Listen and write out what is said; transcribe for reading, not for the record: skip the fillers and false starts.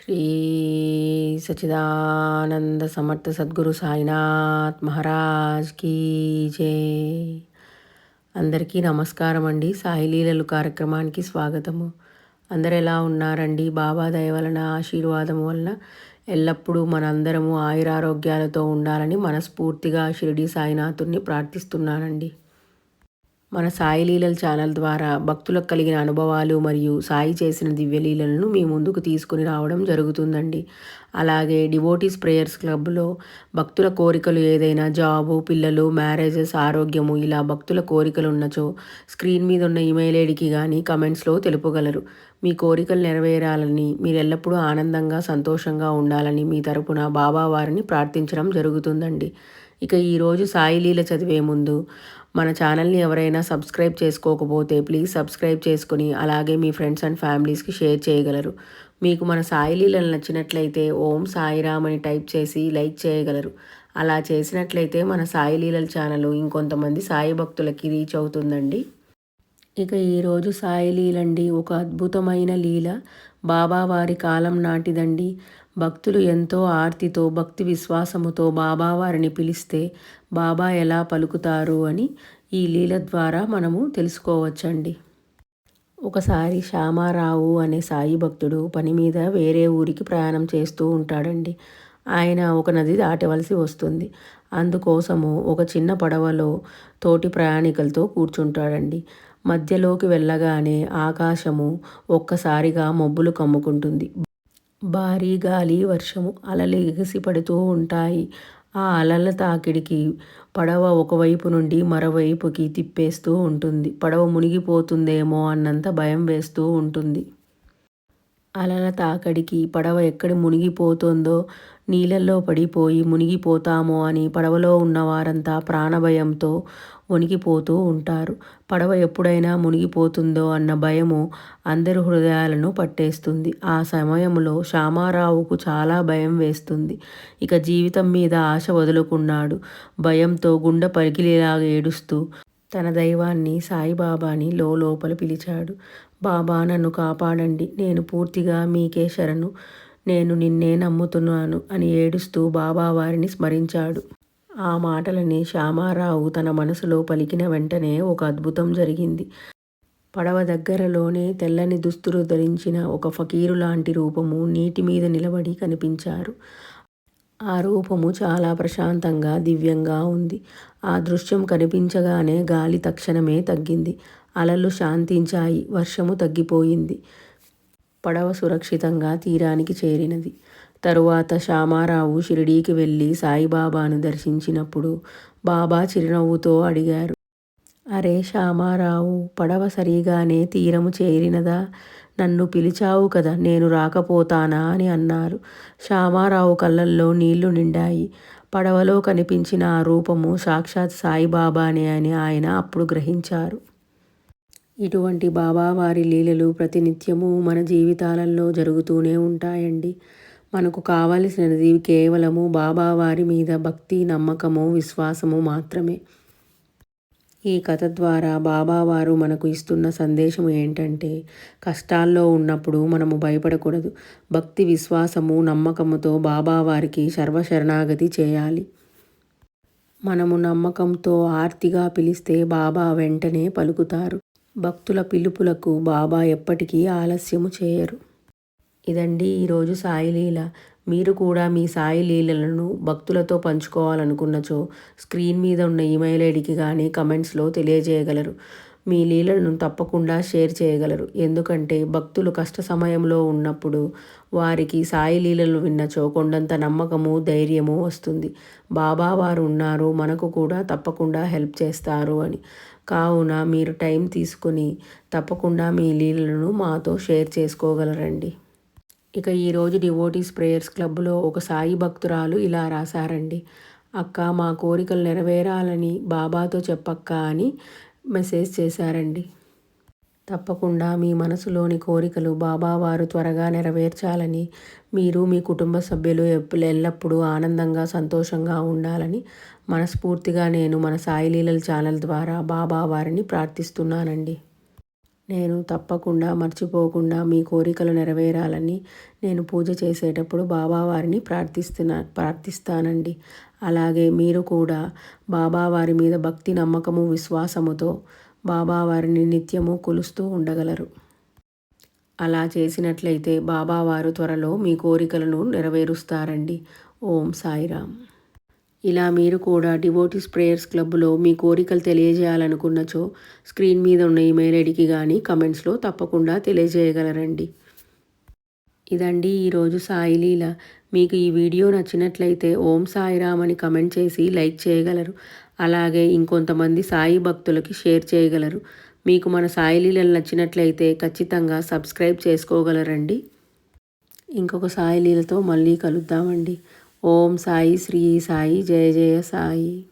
శ్రీ సచిదానంద సమర్థ సద్గురు సాయినాథ్ మహారాజ్ కీ జై. అందరికీ నమస్కారం అండి. సాయి లీలలు కార్యక్రమానికి స్వాగతము. అందరు ఎలా ఉన్నారండి? బాబా దయ వలన ఆశీర్వాదం వలన ఎల్లప్పుడూ మనందరము ఆయురారోగ్యాలతో ఉండాలని మనస్ఫూర్తిగా షిరిడి సాయినాథుని ప్రార్థిస్తున్నానండి. మన సాయి లీలల ఛానల్ ద్వారా భక్తులకు కలిగిన అనుభవాలు మరియు సాయి చేసిన దివ్యలీలలను మీ ముందుకు తీసుకుని రావడం జరుగుతుందండి. అలాగే డివోటీస్ ప్రేయర్స్ క్లబ్లో భక్తుల కోరికలు ఏదైనా జాబు, పిల్లలు, మ్యారేజెస్, ఆరోగ్యము ఇలా భక్తుల కోరికలు ఉన్నచో స్క్రీన్ మీద ఉన్న ఈమెయిల్ ఐడికి కానీ కమెంట్స్లో తెలుపగలరు. మీ కోరికలు నెరవేరాలని, మీరు ఎల్లప్పుడూ ఆనందంగా సంతోషంగా ఉండాలని మీ తరపున బాబా వారిని ప్రార్థించడం జరుగుతుందండి. ఇక ఈరోజు సాయి లీల చదివే ముందు మన ఛానల్ని ఎవరైనా సబ్స్క్రైబ్ చేసుకోకపోతే ప్లీజ్ సబ్స్క్రైబ్ చేసుకుని అలాగే మీ ఫ్రెండ్స్ అండ్ ఫ్యామిలీస్కి షేర్ చేయగలరు. మీకు మన సాయి లీలలు నచ్చినట్లయితే ఓం సాయిరామ్ అని టైప్ చేసి లైక్ చేయగలరు. అలా చేసినట్లయితే మన సాయి లీలల ఛానల్ ఇంకొంతమంది సాయి భక్తులకి రీచ్ అవుతుందండి. ఇక ఈరోజు సాయి లీలండి ఒక అద్భుతమైన లీల. బాబావారి కాలం నాటిదండి. భక్తులు ఎంతో ఆర్తితో భక్తి విశ్వాసముతో బాబావారిని పిలిస్తే బాబా ఎలా పలుకుతారు అని ఈ లీల ద్వారా మనము తెలుసుకోవచ్చండి. ఒకసారి శ్యామారావు అనే సాయి భక్తుడు పని మీద వేరే ఊరికి ప్రయాణం చేస్తూ ఉంటాడండి. ఆయన ఒక నది దాటవలసి వస్తుంది. అందుకోసము ఒక చిన్న పడవలో తోటి ప్రయాణికులతో కూర్చుంటాడండి. మధ్యలోకి వెళ్ళగానే ఆకాశము ఒక్కసారిగా మబ్బులు కమ్ముకుంటుంది. భారీ గాలి, వర్షము, అలలు ఎగిసి పడుతూ ఉంటాయి. ఆ అలల తాకిడికి పడవ ఒకవైపు నుండి మరోవైపుకి తిప్పేస్తూ ఉంటుంది. పడవ మునిగిపోతుందేమో అన్నంత భయం వేస్తూ ఉంటుంది. అలల తాకిడికి పడవ ఎక్కడ మునిగిపోతుందో, నీళ్ళల్లో పడిపోయి మునిగిపోతామో అని పడవలో ఉన్నవారంతా ప్రాణభయంతో వణికిపోతూ ఉంటారు. పడవ ఎప్పుడైనా మునిగిపోతుందో అన్న భయము అందరి హృదయాలను పట్టేస్తుంది. ఆ సమయంలో శ్యామారావుకు చాలా భయం వేస్తుంది. ఇక జీవితం మీద ఆశ వదులుకున్నాడు. భయంతో గుండె పగిలేలాగా ఏడుస్తూ తన దైవాన్ని సాయిబాబాని లోపల పిలిచాడు. బాబా, నన్ను కాపాడండి, నేను పూర్తిగా మీకే శరణు, నేను నిన్నే నమ్ముతున్నాను అని ఏడుస్తూ బాబావారిని స్మరించాడు. ఆ మాటలని శ్యామారావు తన మనసులో పలికిన వెంటనే ఒక అద్భుతం జరిగింది. పడవ దగ్గరలోనే తెల్లని దుస్తులు ధరించిన ఒక ఫకీరు లాంటి రూపము నీటి మీద నిలబడి కనిపించారు. ఆ రూపము చాలా ప్రశాంతంగా దివ్యంగా ఉంది. ఆ దృశ్యం కనిపించగానే గాలి తక్షణమే తగ్గింది. అలలు శాంతించాయి. వర్షము తగ్గిపోయింది. పడవ సురక్షితంగా తీరానికి చేరినది. తరువాత శ్యామారావు షిరిడీకి వెళ్ళి సాయిబాబాను దర్శించినప్పుడు బాబా చిరునవ్వుతో అడిగారు, అరే శ్యామారావు, పడవ సరిగానే తీరము చేరినదా? నన్ను పిలిచావు కదా, నేను రాకపోతానా అని అన్నారు. శ్యామారావు కళ్ళల్లో నీళ్లు నిండాయి. పడవలో కనిపించిన ఆ రూపము సాక్షాత్ సాయిబాబానే అని ఆయన అప్పుడు గ్రహించారు. ఇటువంటి బాబావారి లీలలు ప్రతినిత్యము మన జీవితాలలో జరుగుతూనే ఉంటాయండి. మనకు కావలసినది కేవలము బాబావారి మీద భక్తి, నమ్మకము, విశ్వాసము మాత్రమే. ఈ కథ ద్వారా బాబావారు మనకు ఇస్తున్న సందేశం ఏంటంటే, కష్టాల్లో ఉన్నప్పుడు మనము భయపడకూడదు. భక్తి, విశ్వాసము, నమ్మకముతో బాబావారికి సర్వశరణాగతి చేయాలి. మనము నమ్మకంతో ఆర్తిగా పిలిస్తే బాబా వెంటనే పలుకుతారు. భక్తుల పిలుపులకు బాబా ఎప్పటికీ ఆలస్యము చేయరు. ఇదండి ఈరోజు సాయి లీల. మీరు కూడా మీ సాయి లీలలను భక్తులతో పంచుకోవాలనుకున్నచో స్క్రీన్ మీద ఉన్న ఈమెయిల్ ఐడికి కానీ కమెంట్స్లో తెలియజేయగలరు. మీ లీలలను తప్పకుండా షేర్ చేయగలరు. ఎందుకంటే భక్తులు కష్ట సమయంలో ఉన్నప్పుడు వారికి సాయి లీలలు విన్నచో కొండంత నమ్మకము, ధైర్యము వస్తుంది. బాబా వారు ఉన్నారు, మనకు కూడా తప్పకుండా హెల్ప్ చేస్తారు అని. కావున మీరు టైం తీసుకుని తప్పకుండా మీ లీలలను మాతో షేర్ చేసుకోగలరండి. ఇక ఈరోజు డివోటీస్ ప్రేయర్స్ క్లబ్లో ఒక సాయి భక్తురాలు ఇలా రాశారండి. అక్క, మా కోరికలు నెరవేరాలని బాబాతో చెప్పక్క అని మెసేజ్ చేశారండి. తప్పకుండా మీ మనసులోని కోరికలు బాబావారు త్వరగా నెరవేర్చాలని, మీరు మీ కుటుంబ సభ్యులు ఎల్లప్పుడూ ఆనందంగా సంతోషంగా ఉండాలని మనస్ఫూర్తిగా నేను మన సాయి లీలల ఛానల్ ద్వారా బాబావారిని ప్రార్థిస్తున్నానండి. నేను తప్పకుండా మర్చిపోకుండా మీ కోరికలు నెరవేరాలని నేను పూజ చేసేటప్పుడు బాబావారిని ప్రార్థిస్తానండి. అలాగే మీరు కూడా బాబావారి మీద భక్తి, నమ్మకము, విశ్వాసముతో బాబావారిని నిత్యము కొలుస్తూ ఉండగలరు. అలా చేసినట్లయితే బాబావారు త్వరలో మీ కోరికలను నెరవేరుస్తారండి. ఓం సాయిరామ్. ఇలా మీరు కూడా డివోటీస్ ప్రేయర్స్ క్లబ్లో మీ కోరికలు తెలియజేయాలనుకున్నచో స్క్రీన్ మీద ఉన్న ఈమెయిల్ ఐడికి కానీ కమెంట్స్లో తప్పకుండా తెలియజేయగలరండి. ఇదండి ఈరోజు సాయి లీల. మీకు ఈ వీడియో నచ్చినట్లయితే ఓం సాయిరామ్ అని కమెంట్ చేసి లైక్ చేయగలరు. అలాగే ఇంకొంతమంది సాయి భక్తులకి షేర్ చేయగలరు. మీకు మన సాయి లీలలు నచ్చినట్లయితే ఖచ్చితంగా సబ్స్క్రైబ్ చేసుకోగలరండి. ఇంకొక సాయి లీలతో మళ్ళీ కలుద్దామండి. ఓం సాయి శ్రీ సాయి జయ జయ సాయి.